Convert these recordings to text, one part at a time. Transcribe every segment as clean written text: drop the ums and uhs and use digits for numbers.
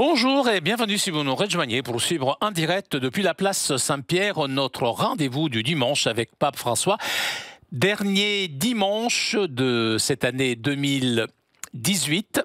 Bonjour et bienvenue si vous nous rejoignez pour suivre en direct depuis la place Saint-Pierre notre rendez-vous du dimanche avec Pape François. Dernier dimanche de cette année 2018.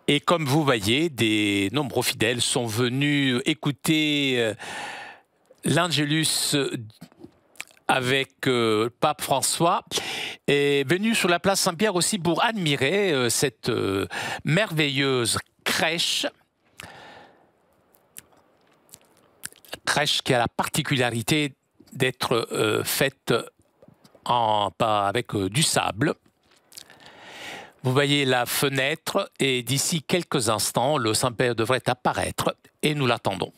Et comme vous voyez, des nombreux fidèles sont venus écouter l'Angélus avec Pape François, est venu sur la place Saint-Pierre aussi pour admirer cette merveilleuse crèche qui a la particularité d'être faite avec du sable. Vous voyez la fenêtre et d'ici quelques instants, le Saint-Père devrait apparaître et nous l'attendons.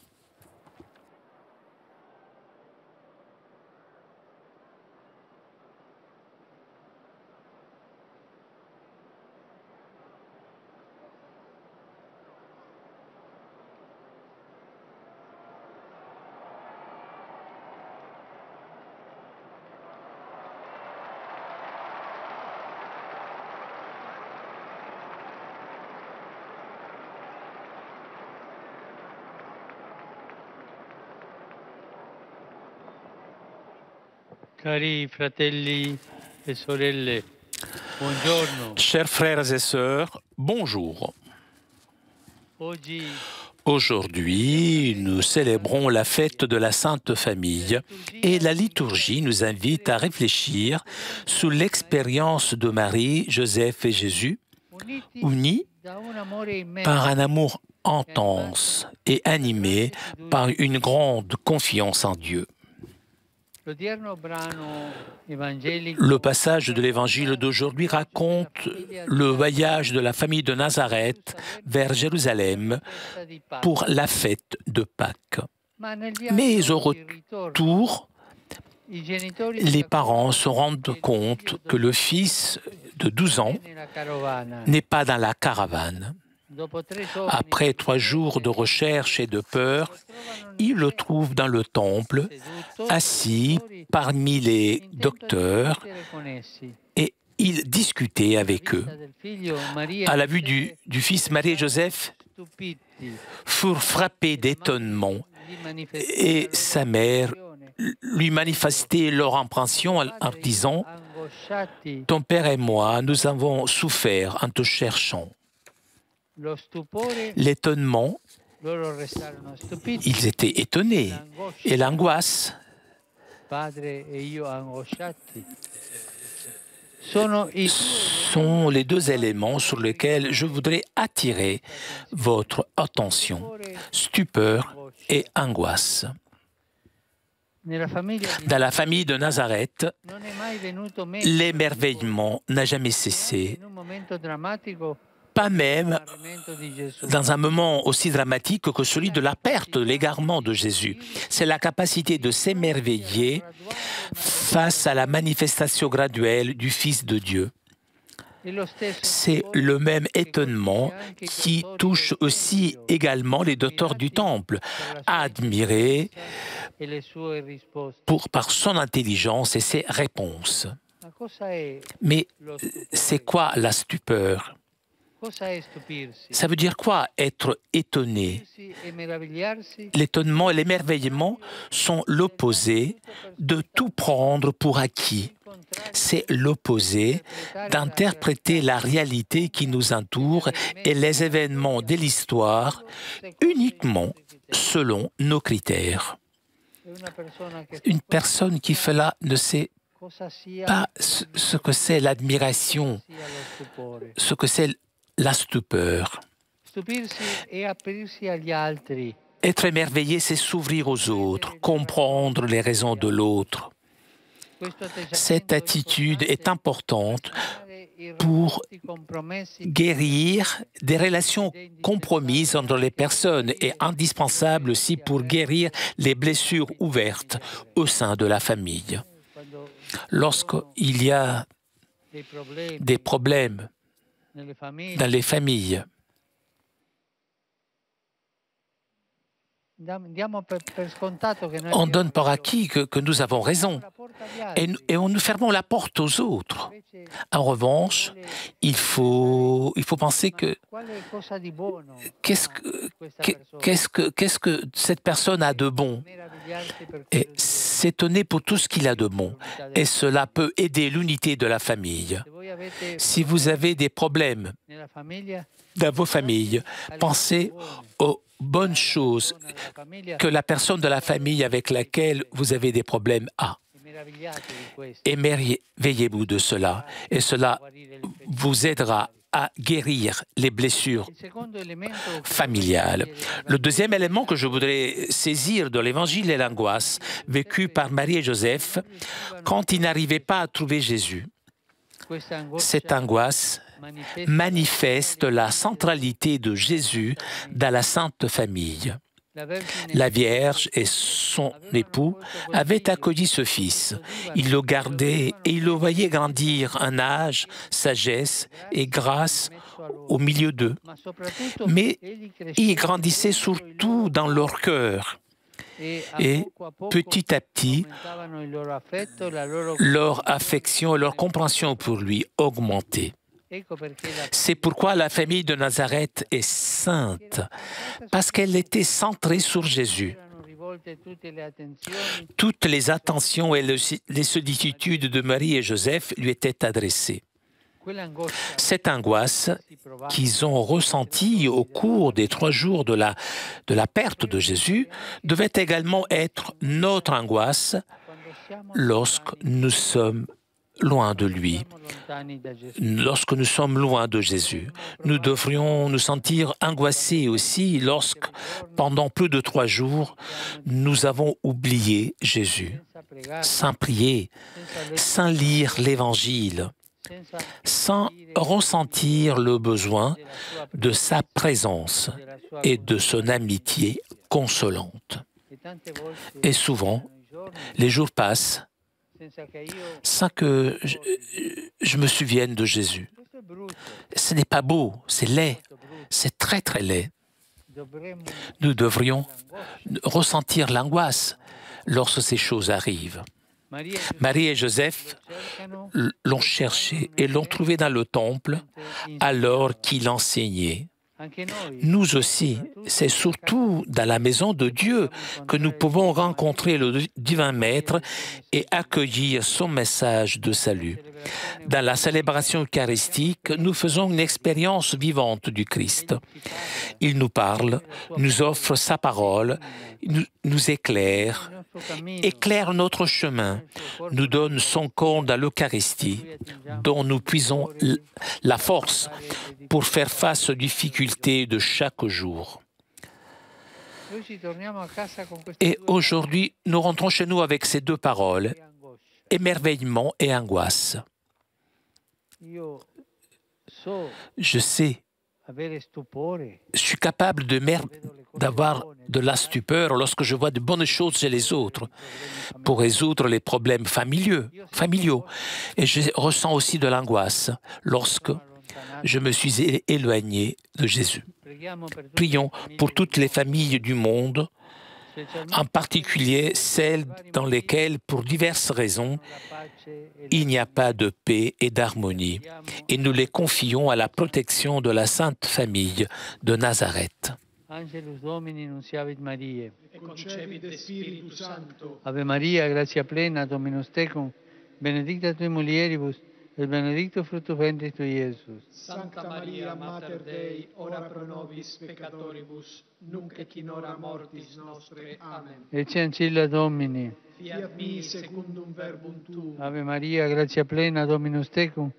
Cari fratelli e sorelle, buongiorno. Chers frères et sœurs, bonjour. Aujourd'hui, nous célébrons la fête de la Sainte Famille et la liturgie nous invite à réfléchir sur l'expérience de Marie, Joseph et Jésus, unis par un amour intense et animé par une grande confiance en Dieu. Le passage de l'évangile d'aujourd'hui raconte le voyage de la famille de Nazareth vers Jérusalem pour la fête de Pâques. Mais au retour, les parents se rendent compte que le fils de 12 ans n'est pas dans la caravane. Après 3 jours de recherche et de peur, ils le trouvent dans le temple, assis parmi les docteurs, et il discutait avec eux. À la vue du fils, Marie et Joseph furent frappés d'étonnement, et sa mère lui manifestait leur impression en disant « Ton père et moi, nous avons souffert en te cherchant. » L'étonnement, ils étaient étonnés, et l'angoisse sont les 2 éléments sur lesquels je voudrais attirer votre attention, stupeur et angoisse. Dans la famille de Nazareth, l'émerveillement n'a jamais cessé, pas même dans un moment aussi dramatique que celui de la perte, de l'égarement de Jésus. C'est la capacité de s'émerveiller face à la manifestation graduelle du Fils de Dieu. C'est le même étonnement qui touche aussi également les docteurs du temple, admirés par son intelligence et ses réponses. Mais c'est quoi la stupeur ? Ça veut dire quoi être étonné? L'étonnement et l'émerveillement sont l'opposé de tout prendre pour acquis. C'est l'opposé d'interpréter la réalité qui nous entoure et les événements de l'histoire uniquement selon nos critères. Une personne qui fait là ne sait pas ce que c'est l'admiration, ce que c'est la stupeur. Être émerveillé, c'est s'ouvrir aux autres, comprendre les raisons de l'autre. Cette attitude est importante pour guérir des relations compromises entre les personnes et indispensable aussi pour guérir les blessures ouvertes au sein de la famille. Lorsqu'il y a des problèmes dans les familles, on donne pour acquis que nous avons raison. et nous fermons la porte aux autres. En revanche, il faut penser que qu'est-ce que cette personne a de bon et s'étonner pour tout ce qu'il a de bon. Et cela peut aider l'unité de la famille. Si vous avez des problèmes dans vos familles, pensez aux bonnes choses que la personne de la famille avec laquelle vous avez des problèmes a. Émerveillez-vous de cela, et cela vous aidera à guérir les blessures familiales. Le deuxième élément que je voudrais saisir de l'Évangile est l'angoisse vécue par Marie et Joseph quand ils n'arrivaient pas à trouver Jésus. Cette angoisse manifeste la centralité de Jésus dans la Sainte Famille. La Vierge et son époux avaient accueilli ce fils. Ils le gardaient et ils le voyaient grandir en âge, sagesse et grâce au milieu d'eux. Mais il grandissait surtout dans leur cœur. Et petit à petit, leur affection et leur compréhension pour lui augmentaient. C'est pourquoi la famille de Nazareth est sainte, parce qu'elle était centrée sur Jésus. Toutes les attentions et les sollicitudes de Marie et Joseph lui étaient adressées. Cette angoisse qu'ils ont ressentie au cours des 3 jours de la perte de Jésus devait également être notre angoisse lorsque nous sommes loin de lui, lorsque nous sommes loin de Jésus. Nous devrions nous sentir angoissés aussi lorsque, pendant plus de 3 jours, nous avons oublié Jésus, sans prier, sans lire l'Évangile, sans ressentir le besoin de sa présence et de son amitié consolante. Et souvent, les jours passent sans que je me souvienne de Jésus. Ce n'est pas beau, c'est laid, c'est très très laid. Nous devrions ressentir l'angoisse lorsque ces choses arrivent. Marie et Joseph l'ont cherché et l'ont trouvé dans le temple alors qu'il enseignait. Nous aussi, c'est surtout dans la maison de Dieu que nous pouvons rencontrer le divin Maître et accueillir son message de salut. Dans la célébration eucharistique, nous faisons une expérience vivante du Christ. Il nous parle, nous offre sa parole, nous éclaire notre chemin, nous donne son corps dans l'Eucharistie, dont nous puisons la force pour faire face aux difficultés de chaque jour. Et aujourd'hui, nous rentrons chez nous avec ces 2 paroles, émerveillement et angoisse. Je sais, je suis capable d'avoir de la stupeur lorsque je vois de bonnes choses chez les autres pour résoudre les problèmes familiaux. Et je ressens aussi de l'angoisse lorsque je me suis éloigné de Jésus. Prions pour toutes les familles du monde, en particulier celles dans lesquelles, pour diverses raisons, il n'y a pas de paix et d'harmonie, et nous les confions à la protection de la Sainte Famille de Nazareth. Angelus Domini nunciavit Mariae. Et concepit de Spiritu Sancto. Ave Maria, gratia plena, Dominus tecum, benedicta tui mulieribus, et benedictus fructus ventris tui, Iesus. Sancta Maria, Mater Dei, ora pro nobis peccatoribus, nunc et in hora mortis nostre. Amen. Ecce ancilla Domini. Fiat mi secundum verbum tuum. Ave Maria, gratia plena, Dominus tecum,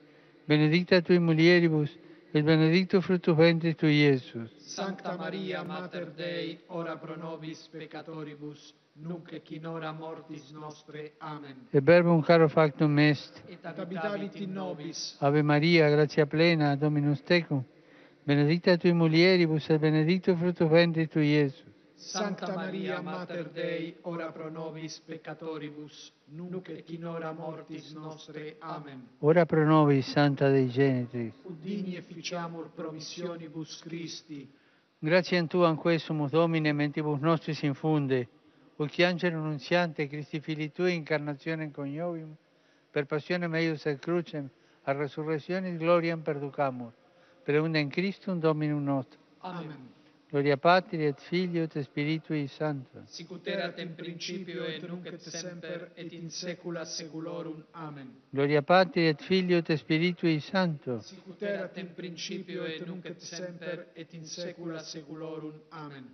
benedicta tui mulieribus, et benedictus fructus ventris tui, Iesus. Sancta Maria, Mater Dei, ora pro nobis peccatoribus, nunc et in hora mortis nostre. Amen. Et verbum caro factum est. Et habitavit in nobis. Ave Maria, gratia plena, Dominus tecum, benedicta tui mulieribus, et benedictus fructus ventris tui, Iesus. Sancta Maria, Mater Dei, ora pro nobis peccatoribus, nunc et in hora mortis nostre. Amen. Ora pro nobis, Santa Dei Genitris. Ut digni efficiamur promissionibus Christi. Gratiam Tuam quesumus, Domine, mentibus nostris infunde, Uc angelo nunziante, Christi fili tui, incarnazione coniovium, per passione meius et crucem, a resurrectionis gloriam perducamur, per undem Christum Dominum nostrum. Amen. Gloria Patri et Filio et Spiritui Sancto. Sicut erat in principio et nunc et semper et in saecula saeculorum. Amen. Gloria Patri et Filio et Spiritui Sancto. Sicut erat in principio et nunc et semper et in saecula saeculorum. Amen.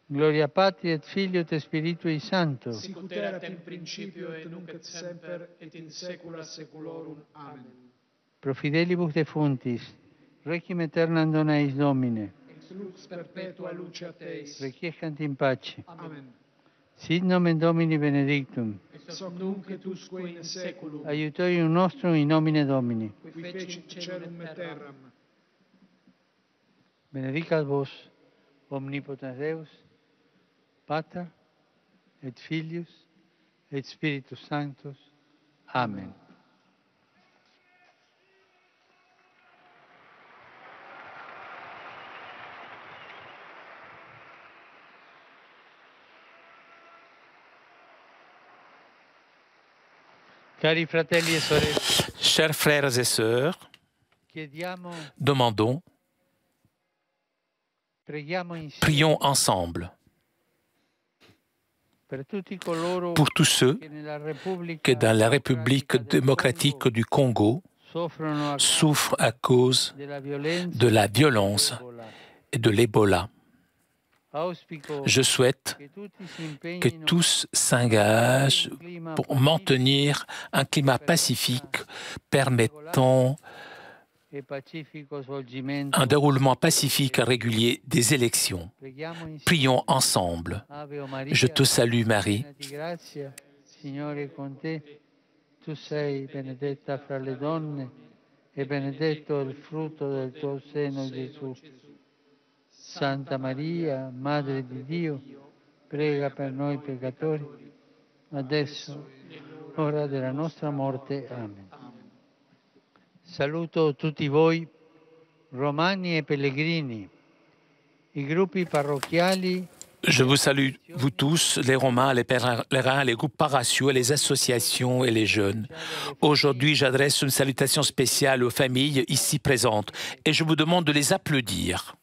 Gloria Patri et Filio et Spiritui Sancto. Sicut erat in principio et nunc et semper et in saecula saeculorum. Amen. Pro fidelibus defuntis, requiem aeternam dona eis Domine. Ex lux perpetua luceat eis. Requiescant in pace. Amen. Sit nomen Domini benedictum. Ex hoc nunc et usque in saeculum. Aiutorium nostrum in nomine Domini. Qui fecit caelum et terram. Benedicat vos, omnipotens Deus, Pater, et Filius, et Spiritus Sanctus. Amen. Cari fratelli e sorelle, Chers frères et sœurs, chiediamo, demandons, preghiamo insieme prions ensemble per tutti coloro pour tous ceux che nella Repubblica qui, dans la République Democratica del démocratique Congo du Congo, soffrono a souffrent à cause della violenza de la violence Ebola. et de l'Ebola. Auspico Je souhaite che tutti si que impegnino tous s'engagent in un clima pour maintenir un climat pacifique permettant e pacifico svolgimento. un déroulement pacifique et régulier des élections. Preghiamo insieme. Prions ensemble. Ave o Maria, Je te salue Marie, piena di grazia, Signore è con te. Tu sei benedetta fra le donne e benedetto il frutto del tuo seno, Gesù. Santa Maria, Madre di Dio, prega per noi peccatori, adesso, ora della nostra morte. Amen. Saluto tutti voi, romani e pellegrini, i gruppi parrocchiali. je vous salue, vous tous, les Romains, les pèlerins, les groupes paroissiaux, les associations et les jeunes. Aujourd'hui, j'adresse une salutation spéciale aux familles ici présentes et je vous demande de les applaudir.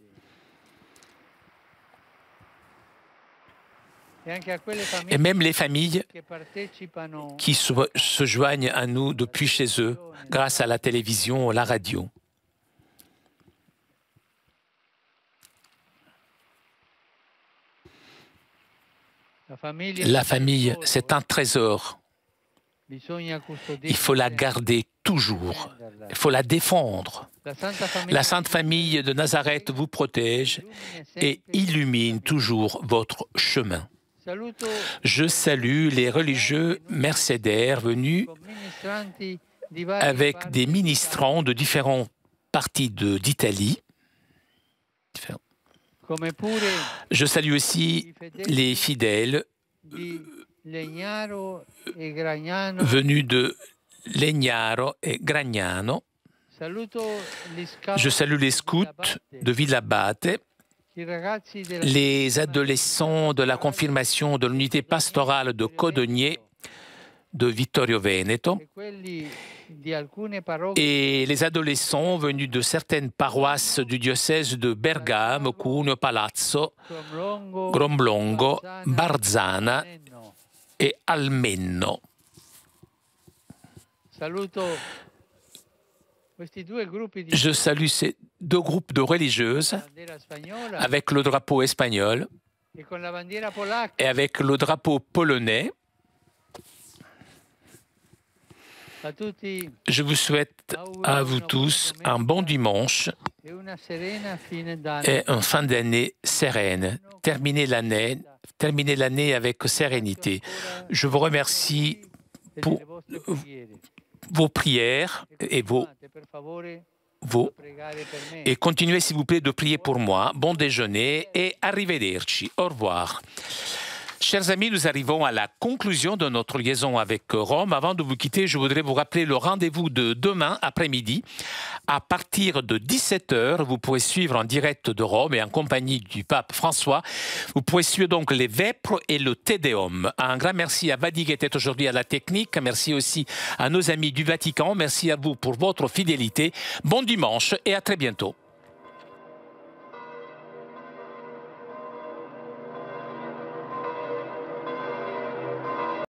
Et même les familles qui se joignent à nous depuis chez eux, grâce à la télévision ou la radio. La famille, c'est un trésor. Il faut la garder toujours. Il faut la défendre. La Sainte Famille de Nazareth vous protège et illumine toujours votre chemin. Je salue les religieux mercenaires venus avec des ministrants de différents parties d'Italie. Je salue aussi les fidèles venus de Legnaro et Gragnano. Je salue les scouts de Villabate, les adolescents de la confirmation de l'unité pastorale de Codogné, de Vittorio Veneto, et les adolescents venus de certaines paroisses du diocèse de Bergame, Cuneo, Palazzo, Gromblongo, Barzana et Almenno. Je salue ces deux groupes de religieuses avec le drapeau espagnol et avec le drapeau polonais. Je vous souhaite à vous tous un bon dimanche et une fin d'année sereine. Terminez l'année avec sérénité. Je vous remercie pour vos prières et et continuez s'il vous plaît de prier pour moi. Bon déjeuner et arrivederci. Au revoir. Chers amis, nous arrivons à la conclusion de notre liaison avec Rome. Avant de vous quitter, je voudrais vous rappeler le rendez-vous de demain après-midi. À partir de 17h, vous pourrez suivre en direct de Rome et en compagnie du pape François. Vous pourrez suivre donc les Vêpres et le Te Deum. Un grand merci à Vadi qui était aujourd'hui à la technique. Merci aussi à nos amis du Vatican. Merci à vous pour votre fidélité. Bon dimanche et à très bientôt.